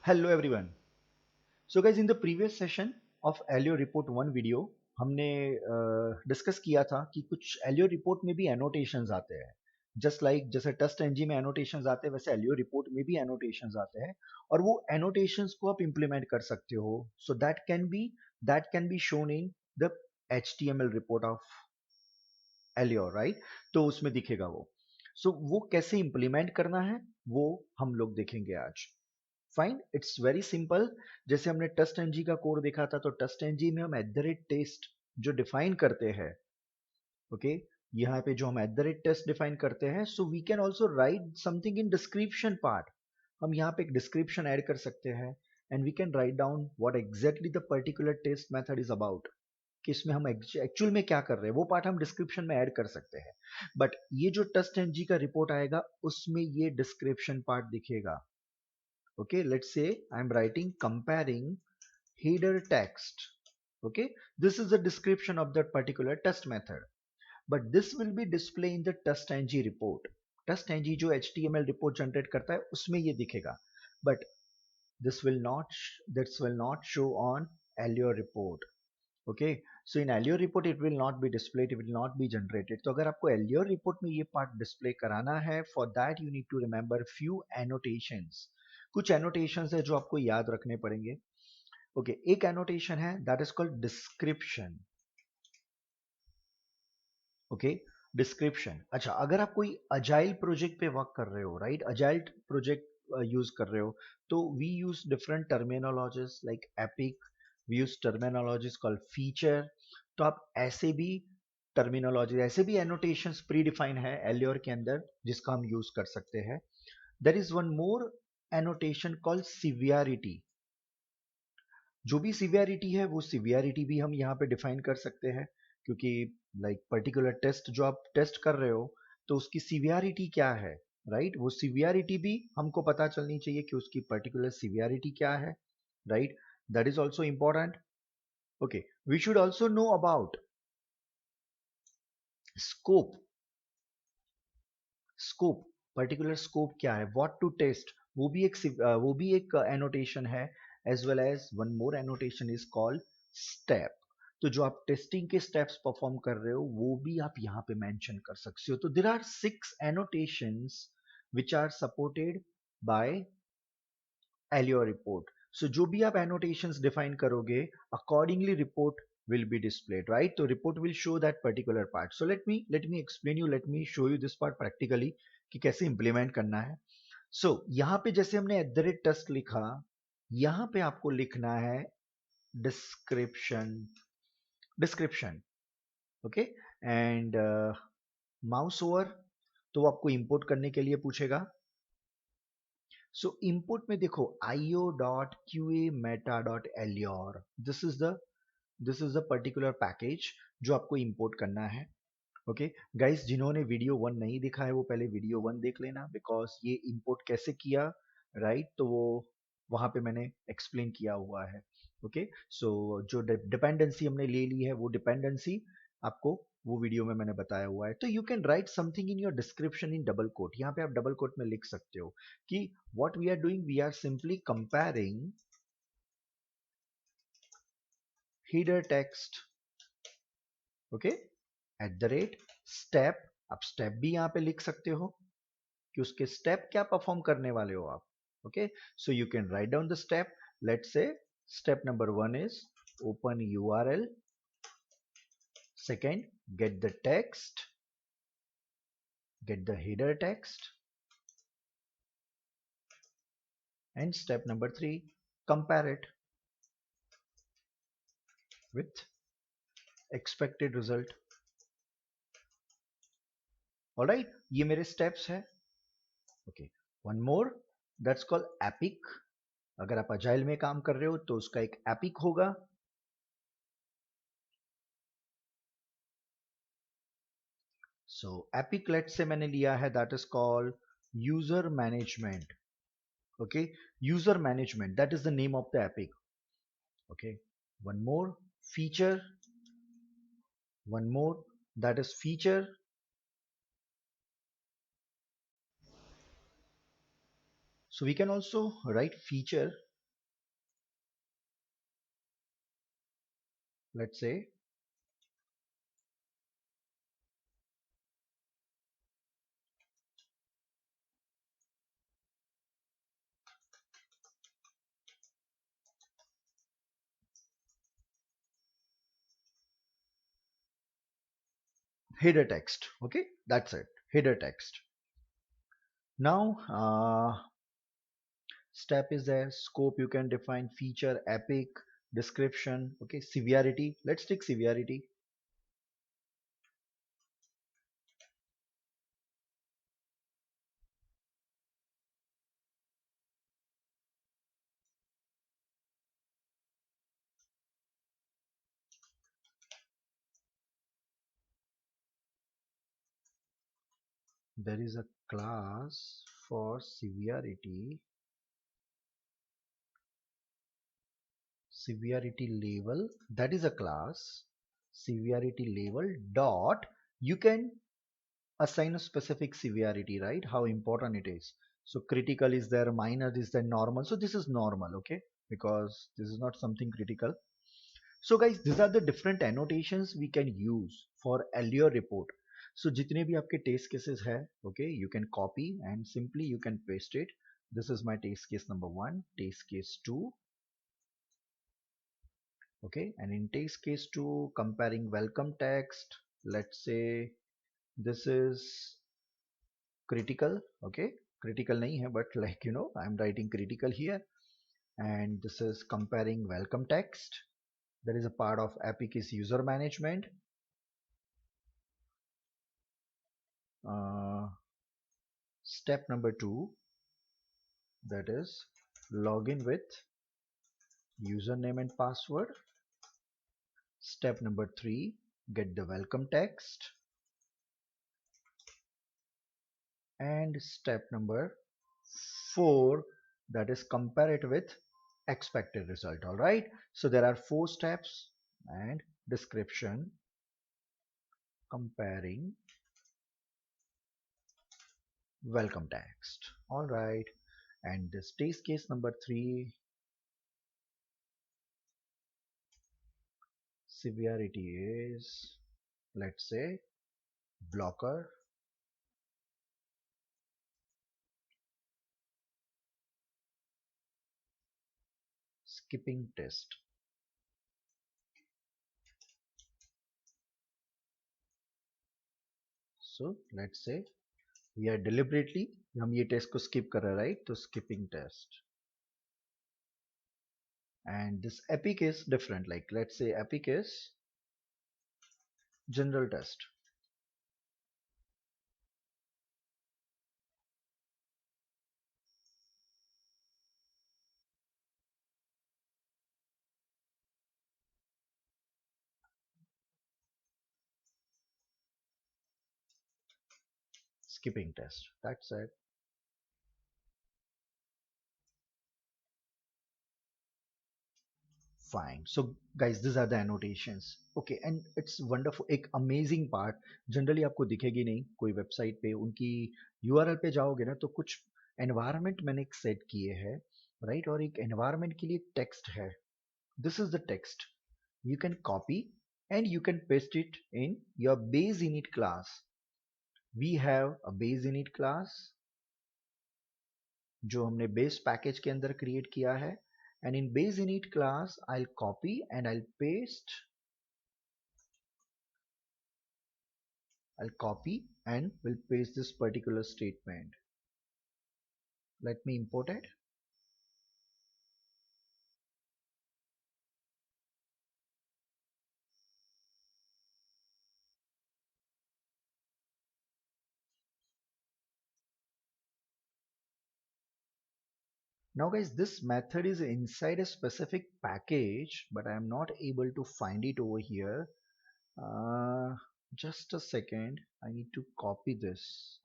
Hello everyone. So guys, in the previous session of Allure Report 1 video हमने discuss किया था कि कुछ Allure रिपोर्ट में भी एनोटेशंस आते हैं, जस्ट लाइक जैसे टेस्ट एनजी में एनोटेशंस आते हैं वैसे Allure रिपोर्ट में भी एनोटेशंस आते हैं और वो एनोटेशंस को आप इंप्लीमेंट कर सकते हो. So that can be shown in the HTML report of Allure, right? तो उसमें दिखेगा वो. सो वो कैसे इंप्लीमेंट करना है वो हम लोग देखेंगे आज. Fine, it's very simple. जैसे हमने टेस्ट एनजी का कोड देखा था, तो टेस्ट एनजी में हम @टेस्ट जो डिफाइन करते हैं, ओके, यहाँ पे जो हम @टेस्ट डिफाइन करते हैं, so we can also write something in description part. हम यहाँ पे एक डिस्क्रिप्शन ऐड कर सकते हैं and we can write down what exactly the particular test method is about, कि इसमें हम एक्चुअल में क्या कर रहे हैं वो पार्ट हम डिस्क्रिप्शन में ऐड कर सकते हैं. बट ये जो टेस्ट एनजी का रिपोर्ट आएगा उसमें ये डिस्क्रिप्शन पार्ट दिखेगा. Okay, let's say I'm writing comparing header text. Okay, this is the description of that particular test method, but this will be displayed in the test.ng report. test.ng जो HTML report generate करता है उसमें ये दिखेगा, but this will not show on Allure report. Okay, so in Allure report it will not be displayed, it will not be generated. तो अगर आपको Allure report में ये part display कराना है, for that you need to remember few annotations. कुछ annotations है जो आपको याद रखने पड़ेंगे. ओके, एक एनोटेशन है that is called description. Okay, description. अच्छा, अगर आप कोई अजाइल प्रोजेक्ट पे वर्क कर रहे हो, राइट, अजाइल प्रोजेक्ट यूज कर रहे हो, तो we use different terminologies like epic, we use terminologies called feature. तो आप ऐसे भी टर्मिनोलॉजी, ऐसे भी एनोटेशंस प्री डिफाइन है एल्योर के अंदर जिसका हम यूज कर सकते हैं. There is one more annotation called severity. जो भी सिवियरिटी है वो सिवियरिटी भी हम यहाँ पे डिफाइन कर सकते हैं, क्योंकि लाइक पर्टिकुलर टेस्ट जो आप टेस्ट कर रहे हो तो उसकी सिवियरिटी क्या है, राइट? वो सिवियरिटी भी हमको पता चलनी चाहिए कि उसकी पर्टिकुलर सिवियरिटी क्या है, right? That is also important. Okay, we should also know about scope. Scope, particular scope क्या है, व्हाट टू टेस्ट, वो भी एक एनोटेशन है. As well as one more annotation is called step. तो जो आप टेस्टिंग के स्टेप्स परफॉर्म कर रहे हो वो भी आप यहाँ पे मेंशन कर सकते हो. तो there are 6 annotations which are supported by Allure report. So जो भी आप annotations define करोगे, accordingly report will be displayed, right? तो report will show that particular part. So let me explain you, let me show you this part practically कि कैसे implement करना है. So यहाँ पे जैसे हमने @test लिखा, यहाँ पे आपको लिखना है description, okay? And mouse over, तो आपको import करने के लिए पूछेगा. सो इनपुट में देखो io.qa-meta.allure, this is the particular package जो आपको इंपोर्ट करना है. ओके गाइस, जिन्होंने वीडियो 1 नहीं दिखा है वो पहले वीडियो 1 देख लेना, बिकॉज ये इंपोर्ट कैसे किया, राइट, तो वो वहां पे मैंने एक्सप्लेन किया हुआ है. ओके, सो जो डिपेंडेंसी हमने ले ली है वो डिपेंडेंसी आपको वो वीडियो में मैंने बताया हुआ है. तो you can write something in your description in double quote. यहाँ पे आप डबल कोट में लिख सकते हो कि what we are doing, we are simply comparing header text, okay, @step. आप स्टेप भी यहाँ पे लिख सकते हो कि उसके स्टेप क्या परफॉर्म करने वाले हो आप. Okay, so you can write down the step. Let's say step number 1 is open URL. Second, get the text, get the header text. And step number 3, compare it with expected result. Alright, ये मेरे steps है. Okay, one more, that's called epic. अगर आप agile में काम कर रहे हो तो उसका एक epic होगा. So epic, let's say मैंने लिया है, that is called user management. Okay, user management, that is the name of the epic. Okay, one more, feature. One more, that is feature. So we can also write feature let's say header text. Okay, that's it, header text. Now step is there, scope you can define, feature, epic, description. Okay, severity, let's take severity. There is a class for severity, severity level, that is a class, severity level dot, you can assign a specific severity, right? How important it is. So critical is there, minor is there, normal. So this is normal, okay? Because this is not something critical. So guys, these are the different annotations we can use for Allure report. So जितने भी आपके test cases है, okay, you can copy and simply you can paste it. This is my test case number 1, test case 2, okay, and in test case 2, comparing welcome text, let's say this is critical, okay, critical nahi hai, but like I'm writing critical here, and this is comparing welcome text. There is a part of epic is user management. uh, Step number 2, that is login with username and password. Step number 3, get the welcome text. And step number 4, that is compare it with expected result. All right, so there are 4 steps, and description, comparing, welcome text. All right, and this test case number 3, severity is, let's say, blocker, skipping test. So let's say we are deliberately हम ये test को skip कर रहे हैं, right? तो skipping test. And this epic is different, like let's say epic is general test. Skipping test, that's it. Fine. So guys, these are the annotations. Okay, and it's wonderful. एक amazing part, generally आपको दिखेगी नहीं कोई website पे, उनकी URL पे जाओगे ना तो कुछ environment मैंने एक सेट किए हैं, right? और एक environment के लिए text है. This is the text. You can copy and you can paste it in your base init class. We have a base init class जो हमने base package के अंदर create किया है, and in base init class I'll copy and I'll copy and will paste this particular statement. Let me import it. Now guys, this method is inside a specific package, but I am not able to find it over here. Just a second. I need to copy this.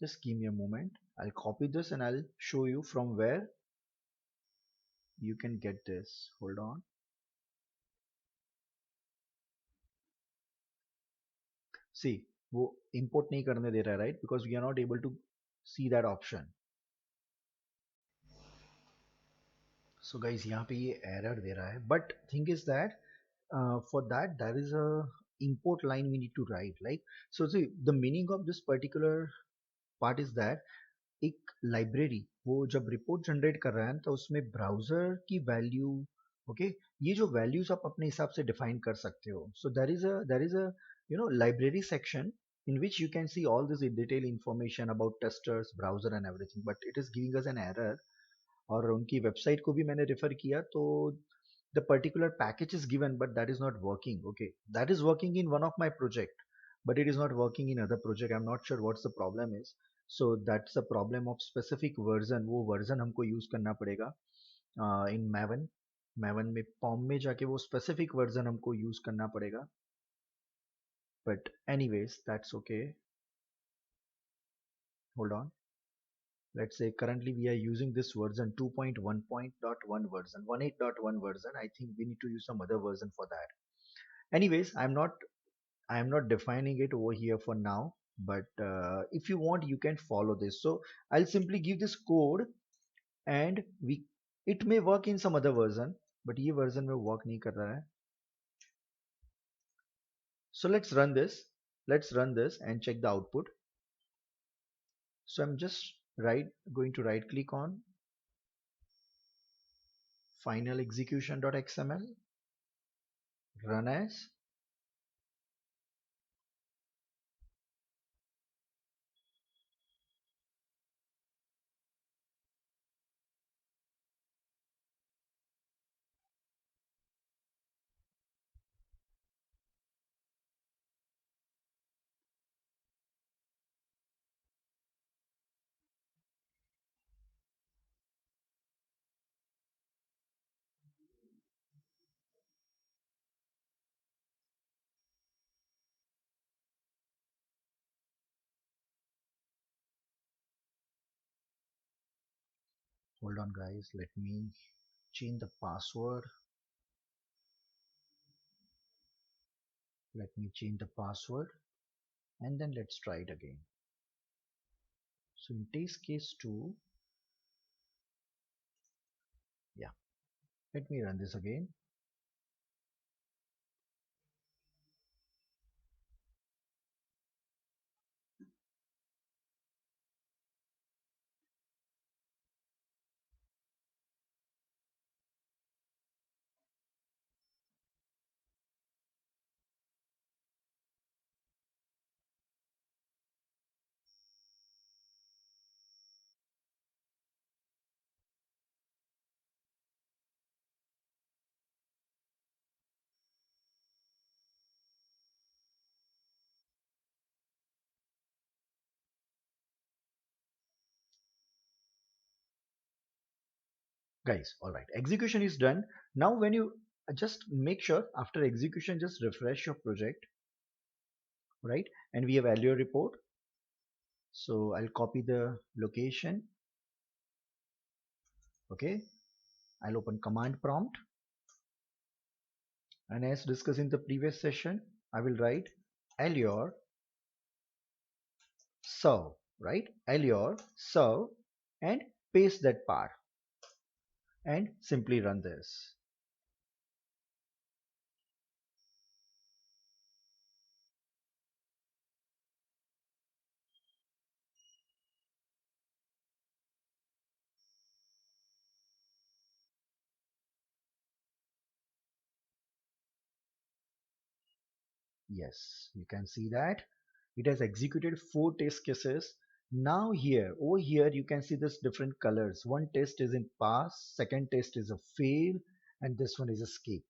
Just give me a moment. I'll copy this and I'll show you from where you can get this. Hold on. See, वो import नहीं करने दे रहा है, right? Because we are not able to see that option. So guys यहाँ पे ये error दे रहा है, but thing is that for that there is a import line we need to write, like, so see the meaning of this particular part is that एक library वो जब report generate कर रहा है तो उसमें ब्राउजर की वैल्यू, ओके, ये जो वैल्यूज आप अपने हिसाब से डिफाइन कर सकते हो. So there is a library section in which you can see all this in detail information about testers, browser and everything, but it is giving us an error. और उनकी वेबसाइट को भी मैंने रेफर किया तो the particular package is given but that is not working. Okay, that is working in one of my project but it is not working in other project. I'm not sure what's the problem is. So that's a problem of specific version. वो version हमको use करना पड़ेगा in maven में pom में जाके वो specific version हमको use करना पड़ेगा. But anyways that's okay. Hold on. Let's say currently we are using this version 2.1.1 version, 18.1 version. I think we need to use some other version for that. Anyways, I'm not defining it over here for now, but if you want you can follow this. So I'll simply give this code and we it may work in some other version, but ये version में work नहीं कर रहा है. So let's run this and check the output. So I'm just going to right click on final execution.xml, run as. Hold on guys, let me change the password. Let me change the password and then let's try it again. So in test case 2, yeah, let me run this again. Guys, all right, execution is done. Now when you just make sure after execution just refresh your project, right? And we have Allure report. So I'll copy the location. Okay, I'll open command prompt, and as discussed in the previous session I will write Allure serve, right? Allure serve and paste that part and simply run this. Yes, you can see that it has executed 4 test cases. Now here, over here, you can see this different colors. One test is in pass, second test is a fail, and this one is escape.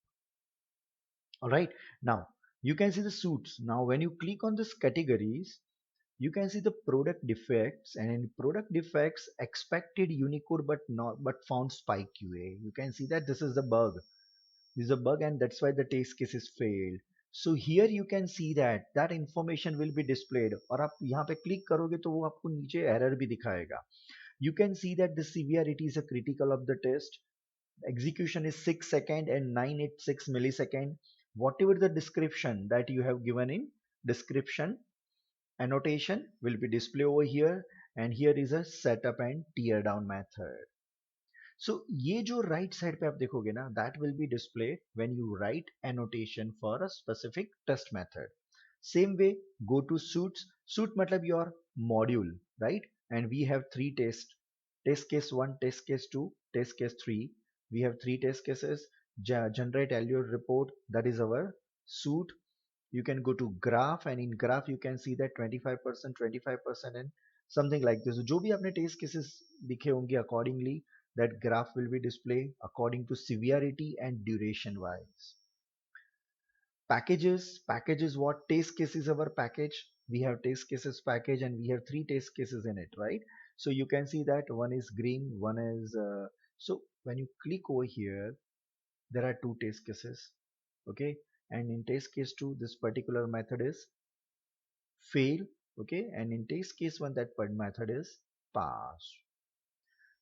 All right. Now you can see the suits. Now when you click on this categories, you can see the product defects, and in product defects expected Unicode but found spike QA. You can see that this is the bug. This is a bug and that's why the test case is failed. So here you can see that that information will be displayed और आप यहाँ पे click करोगे तो वो आपको नीचे error भी दिखाएगा. You can see that the severity is a critical of the test. Execution is 6 second and 986 millisecond. Whatever the description that you have given in description, annotation will be displayed over here, and here is a setup and tear down method. सो ये जो right side पे आप देखोगे ना, that will be display when you write annotation for a specific test method. Same way, go to suits. Suit matlab your module, right? And we have three tests. Test case 1, test case 2, test case 3. We have three test cases. Generate Allure report, that is our suit. You can go to graph, and in graph you can see that 25%, 25% and something like this. जो भी आपने test cases दिखे होंगे, accordingly that graph will be displayed according to severity and duration wise. Packages, what test case is our package. We have test cases package, and we have three test cases in it, right? So you can see that one is green, one is so when you click over here, there are two test cases, okay? And in test case 2, this particular method is fail, okay? And in test case 1, that method is pass.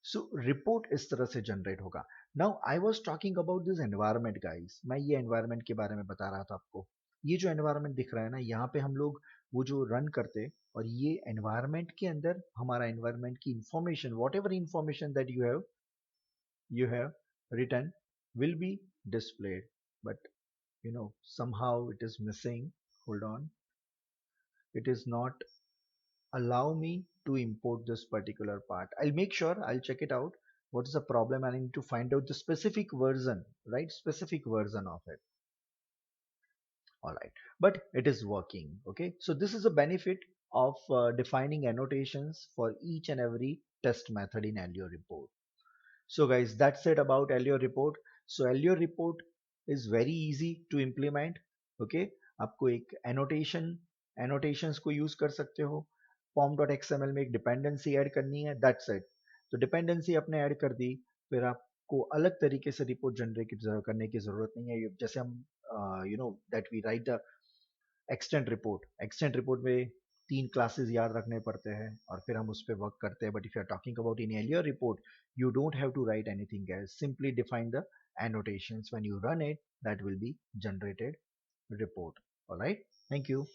So report इस तरह से generate होगा. Now I was talking about this environment guys. मैं ये environment के बारे में बता रहा था आपको. ये जो एनवायरमेंट दिख रहा है ना, यहाँ पे हम लोग वो जो रन करते, और ये एनवायरमेंट के अंदर हमारा एनवायरमेंट की information, what ever information that you have written will be displayed. But somehow it is missing. Hold on, it is not allow me to import this particular part. I'll make sure, I'll check it out. What is the problem? I need to find out the specific version, right? Specific version of it. All right, but it is working. Okay, so this is a benefit of defining annotations for each and every test method in Allure report. So guys, that's it about Allure report. So Allure report is very easy to implement. Okay, आपको एक annotations को use कर सकते हो. form.xml में एक dependency add करनी है, that's it. तो dependency आपने ऐड कर दी, फिर आपको अलग तरीके से रिपोर्ट जनरेट करने की जरूरत नहीं है. जैसे हम that we write the extend report में तीन क्लासेस याद रखने पड़ते हैं और फिर हम उस पर वर्क करते हैं. But if you are talking about in Allure report, you don't have to write anything else. Simply define the annotations. When you run it, that will be generated report. All right, thank you.